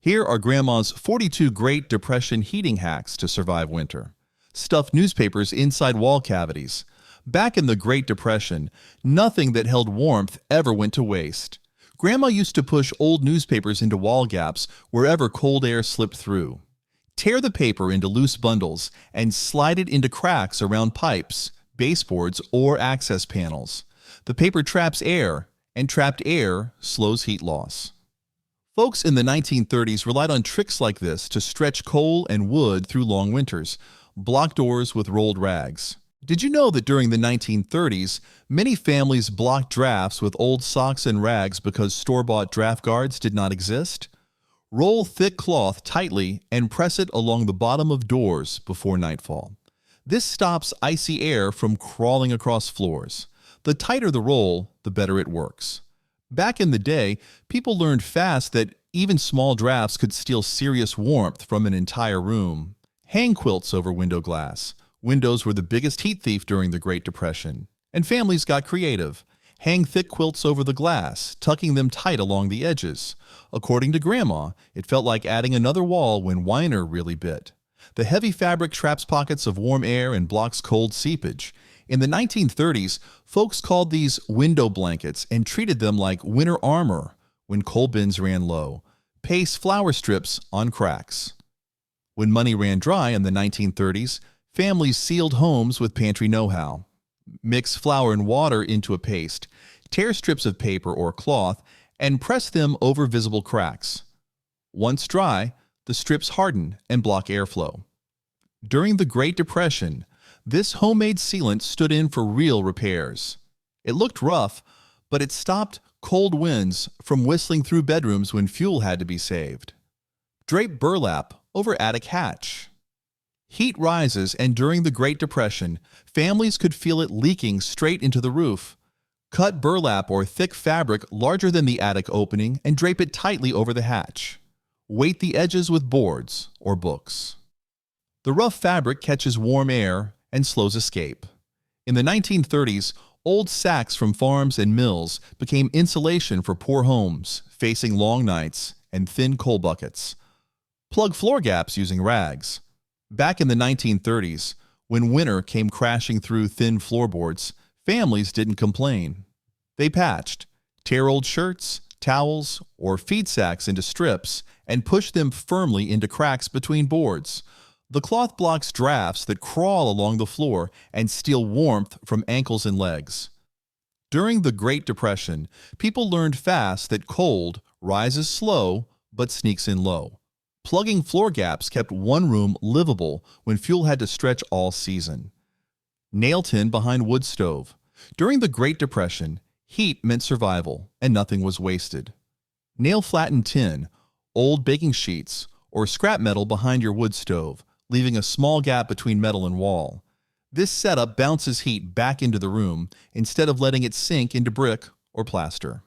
Here are Grandma's 42 Great Depression heating hacks to survive winter. Stuff newspapers inside wall cavities. Back in the Great Depression, nothing that held warmth ever went to waste. Grandma used to push old newspapers into wall gaps wherever cold air slipped through. Tear the paper into loose bundles and slide it into cracks around pipes, baseboards, or access panels. The paper traps air, and trapped air slows heat loss. Folks in the 1930s relied on tricks like this to stretch coal and wood through long winters, block doors with rolled rags. Did you know that during the 1930s, many families blocked drafts with old socks and rags because store-bought draft guards did not exist? Roll thick cloth tightly and press it along the bottom of doors before nightfall. This stops icy air from crawling across floors. The tighter the roll, the better it works. Back in the day, people learned fast that even small drafts could steal serious warmth from an entire room. Hang quilts over window glass. Windows were the biggest heat thief during the Great Depression, and families got creative. Hang thick quilts over the glass, tucking them tight along the edges. According to Grandma, it felt like adding another wall when Weiner really bit. The heavy fabric traps pockets of warm air and blocks cold seepage. In the 1930s, folks called these window blankets and treated them like winter armor when coal bins ran low. Paste flour strips on cracks. When money ran dry in the 1930s, families sealed homes with pantry know-how. Mix flour and water into a paste, tear strips of paper or cloth, and press them over visible cracks. Once dry, the strips harden and block airflow. During the Great Depression, this homemade sealant stood in for real repairs. It looked rough, but it stopped cold winds from whistling through bedrooms when fuel had to be saved. Drape burlap over attic hatch. Heat rises, and during the Great Depression, families could feel it leaking straight into the roof. Cut burlap or thick fabric larger than the attic opening and drape it tightly over the hatch. Weight the edges with boards or books. The rough fabric catches warm air and slows escape. In the 1930s, old sacks from farms and mills became insulation for poor homes facing long nights and thin coal buckets. Plug floor gaps using rags. Back in the 1930s, when winter came crashing through thin floorboards, families didn't complain. They patched, tear old shirts, towels, or feed sacks into strips and push them firmly into cracks between boards. The cloth blocks drafts that crawl along the floor and steal warmth from ankles and legs. During the Great Depression, people learned fast that cold rises slow but sneaks in low. Plugging floor gaps kept one room livable when fuel had to stretch all season. Nail tin behind wood stove. During the Great Depression, heat meant survival and nothing was wasted. Nail flattened tin, old baking sheets, or scrap metal behind your wood stove, leaving a small gap between metal and wall. This setup bounces heat back into the room instead of letting it sink into brick or plaster.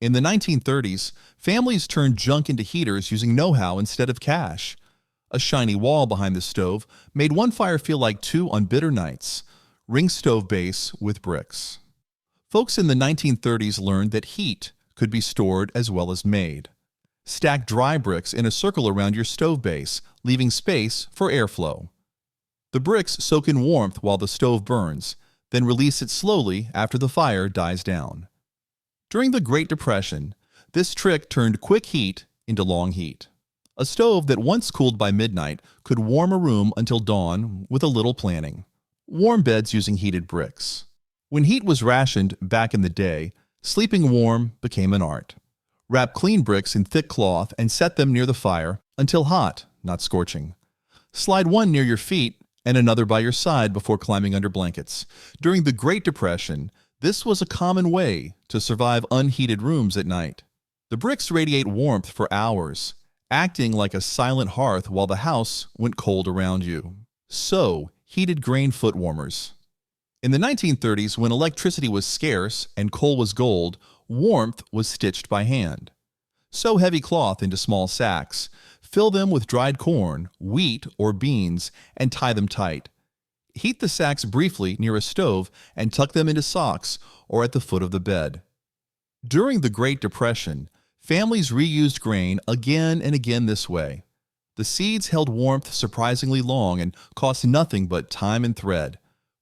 In the 1930s, families turned junk into heaters using know-how instead of cash. A shiny wall behind the stove made one fire feel like two on bitter nights. Ring stove base with bricks. Folks in the 1930s learned that heat could be stored as well as made. Stack dry bricks in a circle around your stove base, leaving space for airflow. The bricks soak in warmth while the stove burns, then release it slowly after the fire dies down. During the Great Depression, this trick turned quick heat into long heat. A stove that once cooled by midnight could warm a room until dawn with a little planning. Warm beds using heated bricks. When heat was rationed back in the day, sleeping warm became an art. Wrap clean bricks in thick cloth and set them near the fire until hot, not scorching. Slide one near your feet and another by your side before climbing under blankets. During the Great Depression, this was a common way to survive unheated rooms at night. The bricks radiate warmth for hours, acting like a silent hearth while the house went cold around you. So, heated grain foot warmers. In the 1930s, when electricity was scarce and coal was gold, warmth was stitched by hand. Sew heavy cloth into small sacks, fill them with dried corn, wheat, or beans, and tie them tight. Heat the sacks briefly near a stove and tuck them into socks or at the foot of the bed. During the Great Depression, Families reused grain again and again this way. The seeds held warmth surprisingly long and cost nothing but time and thread.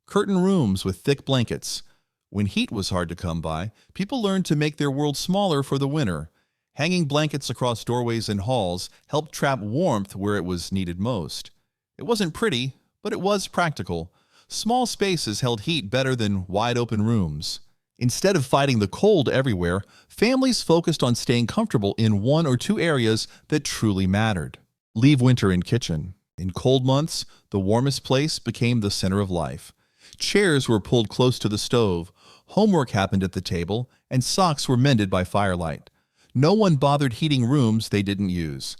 Curtain rooms with thick blankets. When heat was hard to come by, people learned to make their world smaller for the winter. Hanging blankets across doorways and halls helped trap warmth where it was needed most. It wasn't pretty, but it was practical. Small spaces held heat better than wide-open rooms. Instead of fighting the cold everywhere, families focused on staying comfortable in one or two areas that truly mattered. Leave winter in kitchen. In cold months, the warmest place became the center of life. Chairs were pulled close to the stove, homework happened at the table, and socks were mended by firelight. No one bothered heating rooms they didn't use.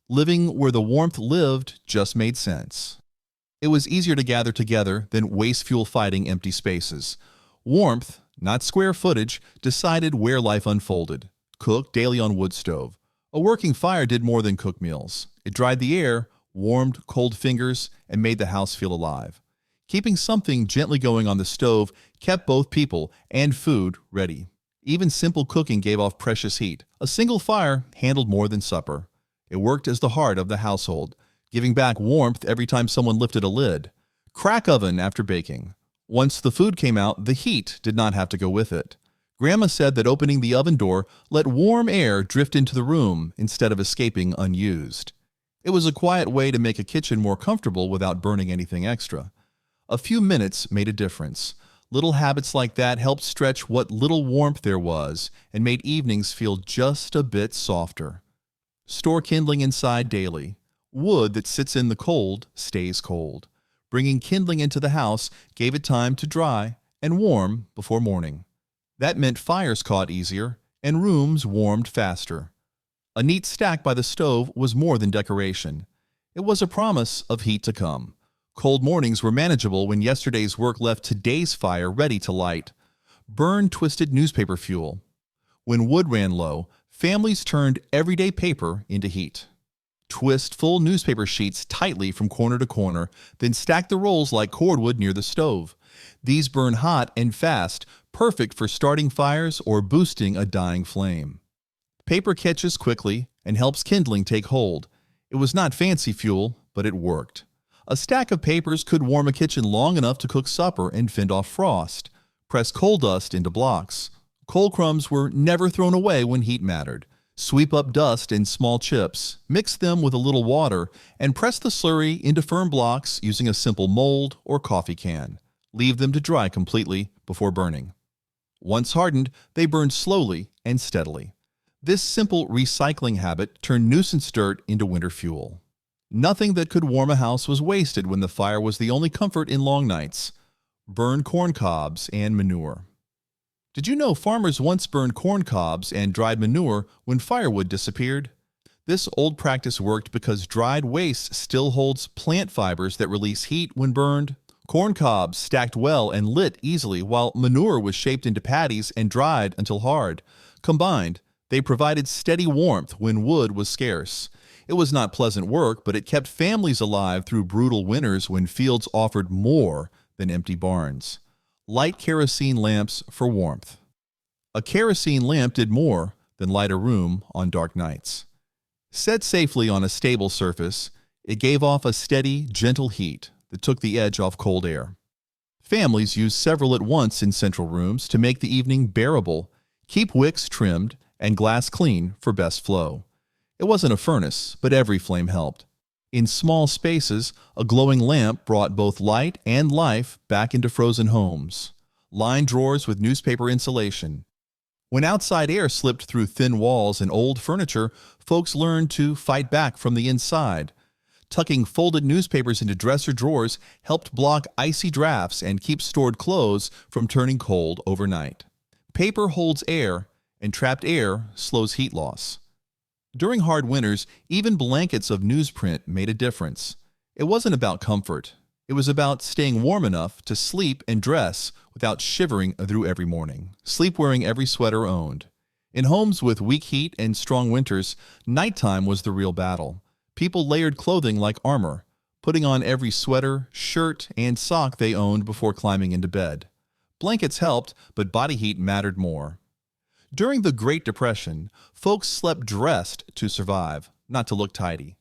Living where the warmth lived just made sense. It was easier to gather together than waste fuel fighting empty spaces. Warmth, not square footage, decided where life unfolded. Cooked daily on wood stove. A working fire did more than cook meals. It dried the air, warmed cold fingers, and made the house feel alive. Keeping something gently going on the stove kept both people and food ready. Even simple cooking gave off precious heat. A single fire handled more than supper. It worked as the heart of the household, giving back warmth every time someone lifted a lid. Crack oven after baking. Once the food came out, the heat did not have to go with it. Grandma said that opening the oven door let warm air drift into the room instead of escaping unused. It was a quiet way to make a kitchen more comfortable without burning anything extra. A few minutes made a difference. Little habits like that helped stretch what little warmth there was and made evenings feel just a bit softer. Store kindling inside daily. Wood that sits in the cold stays cold. Bringing kindling into the house gave it time to dry and warm before morning. That meant fires caught easier and rooms warmed faster. A neat stack by the stove was more than decoration. It was a promise of heat to come. Cold mornings were manageable when yesterday's work left today's fire ready to light. Burn twisted newspaper fuel. When wood ran low, families turned everyday paper into heat. Twist full newspaper sheets tightly from corner to corner, then stack the rolls like cordwood near the stove. These burn hot and fast, perfect for starting fires or boosting a dying flame. Paper catches quickly and helps kindling take hold. It was not fancy fuel, but it worked. A stack of papers could warm a kitchen long enough to cook supper and fend off frost. Press coal dust into blocks. Coal crumbs were never thrown away when heat mattered. Sweep up dust in small chips, mix them with a little water, and press the slurry into firm blocks using a simple mold or coffee can. Leave them to dry completely before burning. Once hardened, they burned slowly and steadily. This simple recycling habit turned nuisance dirt into winter fuel. Nothing that could warm a house was wasted when the fire was the only comfort in long nights. Burn corn cobs and manure. Did you know farmers once burned corn cobs and dried manure when firewood disappeared? This old practice worked because dried waste still holds plant fibers that release heat when burned. Corn cobs stacked well and lit easily, while manure was shaped into patties and dried until hard. Combined, they provided steady warmth when wood was scarce. It was not pleasant work, but it kept families alive through brutal winters when fields offered more than empty barns. Light kerosene lamps for warmth. A kerosene lamp did more than light a room on dark nights. Set safely on a stable surface, it gave off a steady, gentle heat that took the edge off cold air. Families used several at once in central rooms to make the evening bearable, keep wicks trimmed, and glass clean for best flow. It wasn't a furnace, but every flame helped. In small spaces, a glowing lamp brought both light and life back into frozen homes. Lined drawers with newspaper insulation. When outside air slipped through thin walls and old furniture, folks learned to fight back from the inside. Tucking folded newspapers into dresser drawers helped block icy drafts and keep stored clothes from turning cold overnight. Paper holds air, and trapped air slows heat loss. During hard winters, even blankets of newsprint made a difference. It wasn't about comfort. It was about staying warm enough to sleep and dress without shivering through every morning, sleep wearing every sweater owned. In homes with weak heat and strong winters, nighttime was the real battle. People layered clothing like armor, putting on every sweater, shirt, and sock they owned before climbing into bed. Blankets helped, but body heat mattered more. During the Great Depression, folks slept dressed to survive, not to look tidy.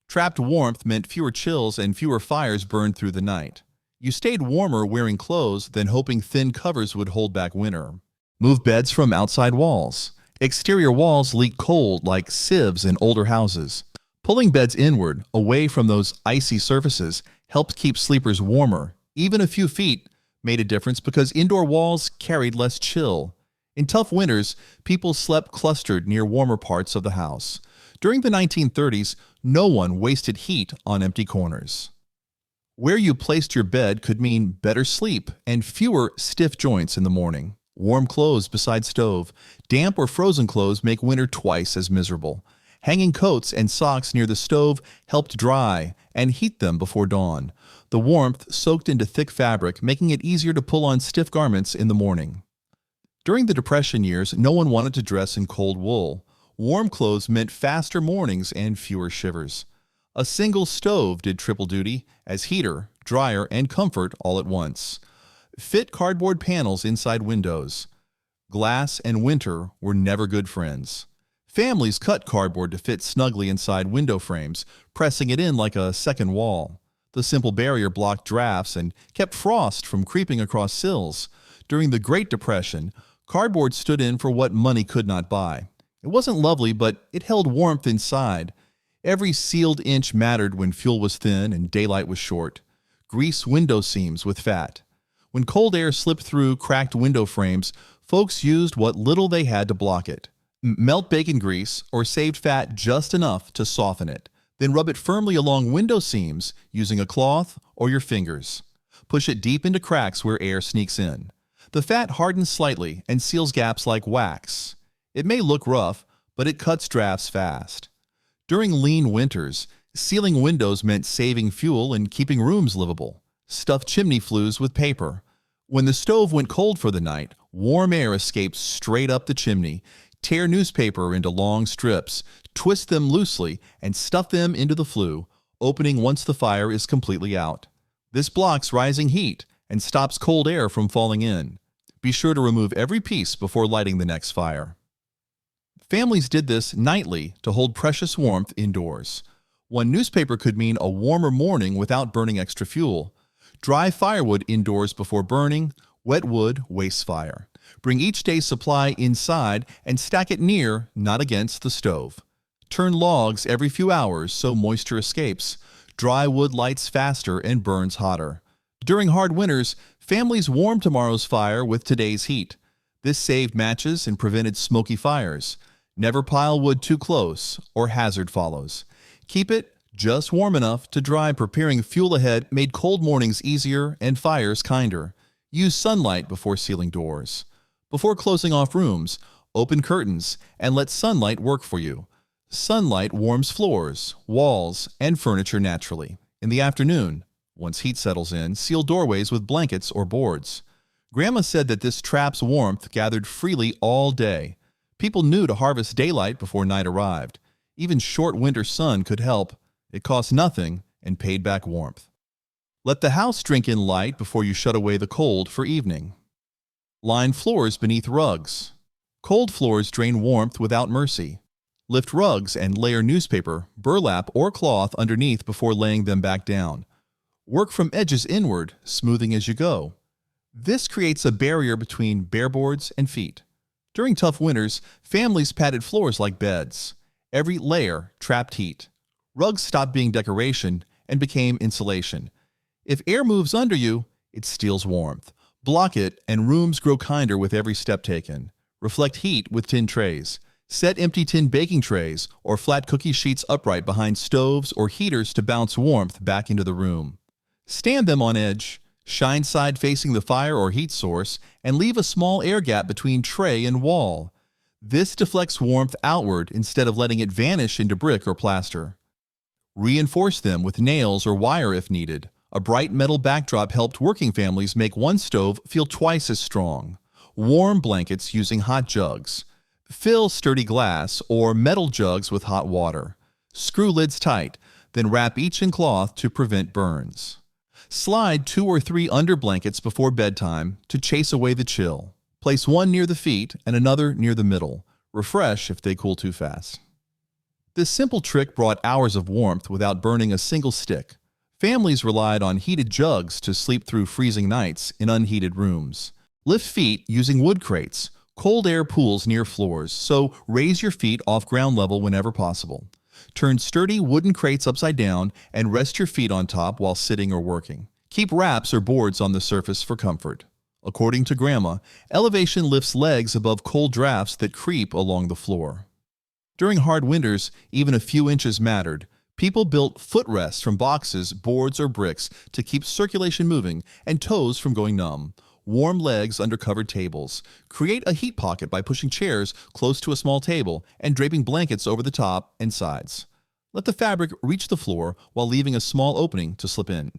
Trapped warmth meant fewer chills and fewer fires burned through the night. You stayed warmer wearing clothes than hoping thin covers would hold back winter. Move beds from outside walls. Exterior walls leak cold like sieves in older houses. Pulling beds inward, away from those icy surfaces, helped keep sleepers warmer. Even a few feet made a difference because indoor walls carried less chill. In tough winters, people slept clustered near warmer parts of the house. During the 1930s, no one wasted heat on empty corners. Where you placed your bed could mean better sleep and fewer stiff joints in the morning. Warm clothes beside stove. Damp or frozen clothes make winter twice as miserable. Hanging coats and socks near the stove helped dry and heat them before dawn. The warmth soaked into thick fabric, making it easier to pull on stiff garments in the morning. During the Depression years, no one wanted to dress in cold wool. Warm clothes meant faster mornings and fewer shivers. A single stove did triple duty as heater, dryer, and comfort all at once. Fit cardboard panels inside windows. Glass and winter were never good friends. Families cut cardboard to fit snugly inside window frames, pressing it in like a second wall. The simple barrier blocked drafts and kept frost from creeping across sills. During the Great Depression, cardboard stood in for what money could not buy. It wasn't lovely, but it held warmth inside. Every sealed inch mattered when fuel was thin and daylight was short. Grease window seams with fat. When cold air slipped through cracked window frames, folks used what little they had to block it. Melt bacon grease or saved fat just enough to soften it. Then rub it firmly along window seams using a cloth or your fingers. Push it deep into cracks where air sneaks in. The fat hardens slightly and seals gaps like wax. It may look rough, but it cuts drafts fast. During lean winters, sealing windows meant saving fuel and keeping rooms livable. Stuff chimney flues with paper. When the stove went cold for the night, warm air escaped straight up the chimney. Tear newspaper into long strips, twist them loosely, and stuff them into the flue, opening once the fire is completely out. This blocks rising heat and stops cold air from falling in. Be sure to remove every piece before lighting the next fire. Families did this nightly to hold precious warmth indoors. One newspaper could mean a warmer morning without burning extra fuel. Dry firewood indoors before burning. Wet wood wastes fire. Bring each day's supply inside and stack it near, not against, the stove. Turn logs every few hours so moisture escapes. Dry wood lights faster and burns hotter. During hard winters, families warmed tomorrow's fire with today's heat. This saved matches and prevented smoky fires. Never pile wood too close, or hazard follows. Keep it just warm enough to dry. Preparing fuel ahead made cold mornings easier and fires kinder. Use sunlight before sealing doors. Before closing off rooms, open curtains and let sunlight work for you. Sunlight warms floors, walls, and furniture naturally. In the afternoon, once heat settles in, seal doorways with blankets or boards. Grandma said that this traps warmth gathered freely all day. People knew to harvest daylight before night arrived. Even short winter sun could help. It cost nothing and paid back warmth. Let the house drink in light before you shut away the cold for evening. Line floors beneath rugs. Cold floors drain warmth without mercy. Lift rugs and layer newspaper, burlap, or cloth underneath before laying them back down. Work from edges inward, smoothing as you go. This creates a barrier between bare boards and feet. During tough winters, families padded floors like beds. Every layer trapped heat. Rugs stopped being decoration and became insulation. If air moves under you, it steals warmth. Block it, and rooms grow kinder with every step taken. Reflect heat with tin trays. Set empty tin baking trays or flat cookie sheets upright behind stoves or heaters to bounce warmth back into the room. Stand them on edge, shine side facing the fire or heat source, and leave a small air gap between tray and wall. This deflects warmth outward instead of letting it vanish into brick or plaster. Reinforce them with nails or wire if needed. A bright metal backdrop helped working families make one stove feel twice as strong. Warm blankets using hot jugs. Fill sturdy glass or metal jugs with hot water. Screw lids tight, then wrap each in cloth to prevent burns. Slide 2 or 3 under blankets before bedtime to chase away the chill. Place one near the feet and another near the middle. Refresh if they cool too fast. This simple trick brought hours of warmth without burning a single stick. Families relied on heated jugs to sleep through freezing nights in unheated rooms. Lift feet using wood crates. Cold air pools near floors, so raise your feet off ground level whenever possible. Turn sturdy wooden crates upside down and rest your feet on top while sitting or working. Keep wraps or boards on the surface for comfort. According to Grandma, elevation lifts legs above cold drafts that creep along the floor. During hard winters, even a few inches mattered. People built footrests from boxes, boards, or bricks to keep circulation moving and toes from going numb. Warm legs under covered tables. Create a heat pocket by pushing chairs close to a small table and draping blankets over the top and sides. Let the fabric reach the floor while leaving a small opening to slip in.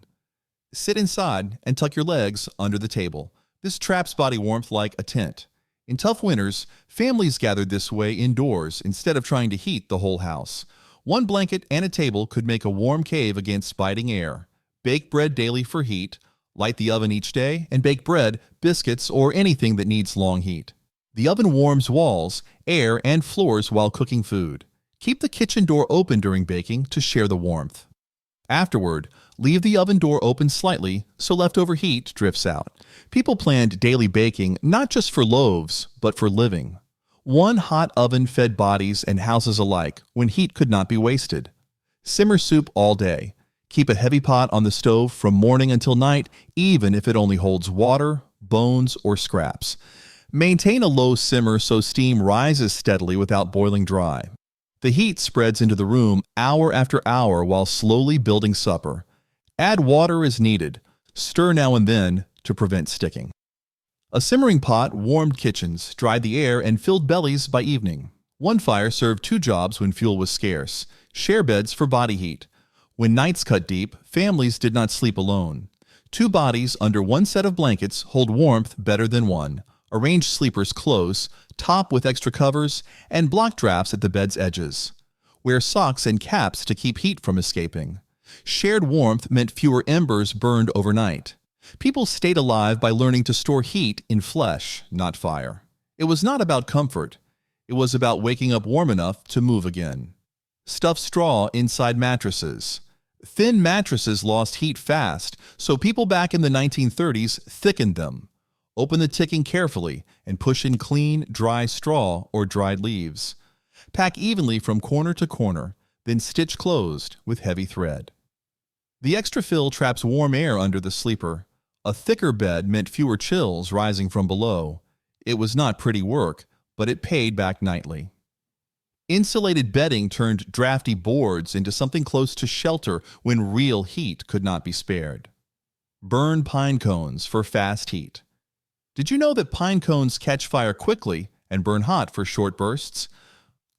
Sit inside and tuck your legs under the table. This traps body warmth like a tent. In tough winters, families gathered this way indoors instead of trying to heat the whole house. One blanket and a table could make a warm cave against biting air. Bake bread daily for heat. Light the oven each day and bake bread, biscuits, or anything that needs long heat. The oven warms walls, air, and floors while cooking food. Keep the kitchen door open during baking to share the warmth. Afterward, leave the oven door open slightly so leftover heat drifts out. People planned daily baking not just for loaves, but for living. One hot oven fed bodies and houses alike when heat could not be wasted. Simmer soup all day. Keep a heavy pot on the stove from morning until night, even if it only holds water, bones, or scraps. Maintain a low simmer so steam rises steadily without boiling dry. The heat spreads into the room hour after hour while slowly building supper. Add water as needed. Stir now and then to prevent sticking. A simmering pot warmed kitchens, dried the air, and filled bellies by evening. One fire served two jobs when fuel was scarce. Share beds for body heat. When nights cut deep, families did not sleep alone. Two bodies under one set of blankets hold warmth better than one. Arrange sleepers close, top with extra covers, and block drafts at the bed's edges. Wear socks and caps to keep heat from escaping. Shared warmth meant fewer embers burned overnight. People stayed alive by learning to store heat in flesh, not fire. It was not about comfort. It was about waking up warm enough to move again. Stuff straw inside mattresses. Thin mattresses lost heat fast, so people back in the 1930s thickened them. Open the ticking carefully and push in clean, dry straw or dried leaves. Pack evenly from corner to corner, then stitch closed with heavy thread. The extra fill traps warm air under the sleeper. A thicker bed meant fewer chills rising from below. It was not pretty work, but it paid back nightly. Insulated bedding turned drafty boards into something close to shelter when real heat could not be spared. Burn pine cones for fast heat. Did you know that pine cones catch fire quickly and burn hot for short bursts?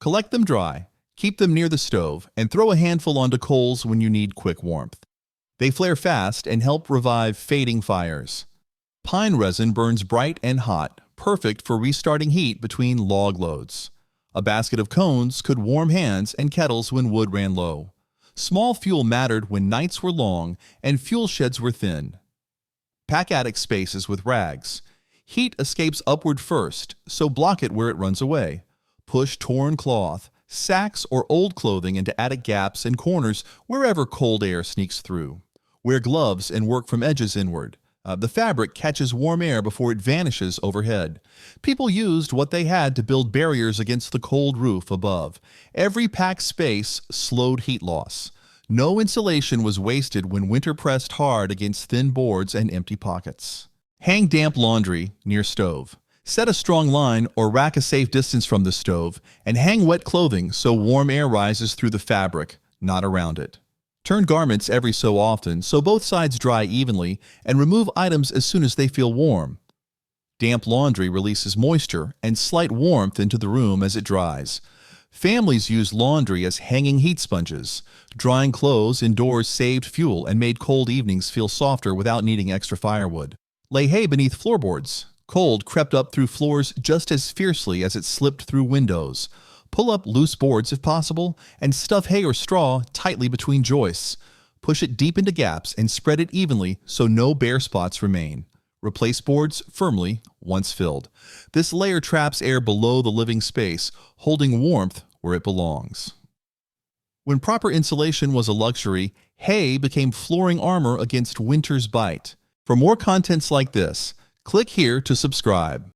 Collect them dry, keep them near the stove, and throw a handful onto coals when you need quick warmth. They flare fast and help revive fading fires. Pine resin burns bright and hot, perfect for restarting heat between log loads. A basket of cones could warm hands and kettles when wood ran low. Small fuel mattered when nights were long and fuel sheds were thin. Pack attic spaces with rags. Heat escapes upward first, so block it where it runs away. Push torn cloth, sacks, or old clothing into attic gaps and corners wherever cold air sneaks through. Wear gloves and work from edges inward. The fabric catches warm air before it vanishes overhead. People used what they had to build barriers against the cold roof above. Every packed space slowed heat loss. No insulation was wasted when winter pressed hard against thin boards and empty pockets. Hang damp laundry near stove. Set a strong line or rack a safe distance from the stove, and hang wet clothing so warm air rises through the fabric, not around it. Turn garments every so often so both sides dry evenly, and remove items as soon as they feel warm. Damp laundry releases moisture and slight warmth into the room as it dries. Families use laundry as hanging heat sponges. Drying clothes indoors saved fuel and made cold evenings feel softer without needing extra firewood. Lay hay beneath floorboards. Cold crept up through floors just as fiercely as it slipped through windows. Pull up loose boards if possible, and stuff hay or straw tightly between joists. Push it deep into gaps and spread it evenly so no bare spots remain. Replace boards firmly once filled. This layer traps air below the living space, holding warmth where it belongs. When proper insulation was a luxury, hay became flooring armor against winter's bite. For more contents like this, click here to subscribe.